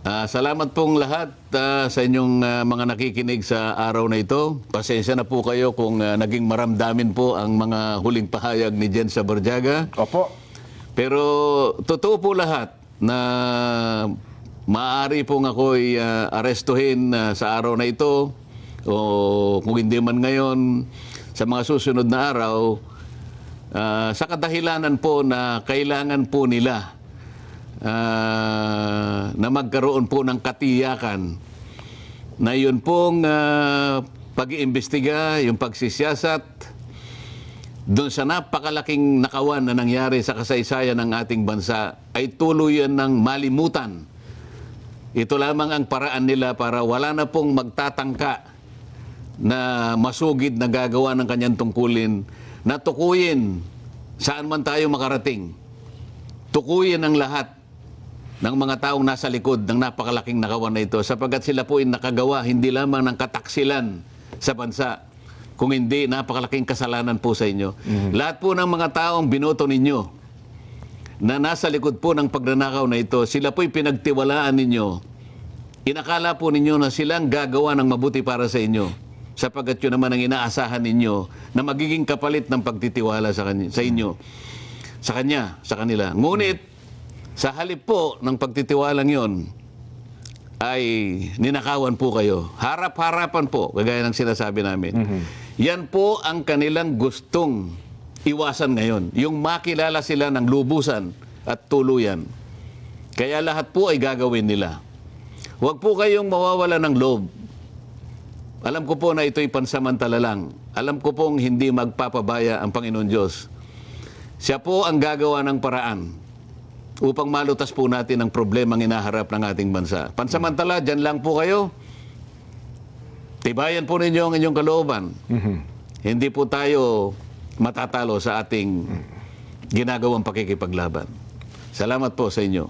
Salamat pong lahat sa inyong mga nakikinig sa araw na ito. Pasensya na po kayo kung naging maramdamin po ang mga huling pahayag ni Jen Sabarjaga. Opo. Pero totoo po lahat na maaari pong ako'y arestuhin sa araw na ito o kung hindi man ngayon sa mga susunod na araw sa kadahilanan po na kailangan po nila na magkaroon po ng katiyakan na yun pong pag-iimbestiga, yung pagsisiyasat doon sa napakalaking nakawan na nangyari sa kasaysayan ng ating bansa ay tuluyan ng malimutan. Ito lamang ang paraan nila para wala na pong magtatangka na masugid na gagawa ng kanyang tungkulin na tukuyin saan man tayo makarating. Tukuyin ang lahat ng mga taong nasa likod ng napakalaking nakawan na ito sapagkat sila po ay nakagawa hindi lamang ng kataksilan sa bansa, kung hindi napakalaking kasalanan po sa inyo. Lahat po ng mga taong binoto ninyo na nasa likod po ng pagnanakaw na ito, sila po'y pinagtiwalaan ninyo. Inakala po ninyo na silang gagawa ng mabuti para sa inyo sapagkat yun naman ang inaasahan ninyo na magiging kapalit ng pagtitiwala sa inyo, sa kanila. Ngunit, sa halip po ng pagtitiwalang yon ay ninakawan po kayo. Harap-harapan po, kagaya ng sinasabi namin. Yan po ang kanilang gustong iwasan ngayon. Yung makilala sila ng lubusan at tuluyan. Kaya lahat po ay gagawin nila. Huwag po kayong mawawala ng loob. Alam ko po na ito'y pansamantala lang. Alam ko pong hindi magpapabaya ang Panginoon Diyos. Siya po ang gagawa ng paraan upang malutas po natin ang problemang inaharap ng ating bansa. Pansamantala, dyan lang po kayo. Tibayan po ninyo ang inyong kalooban. Hindi po tayo matatalo sa ating ginagawang pakikipaglaban. Salamat po sa inyo.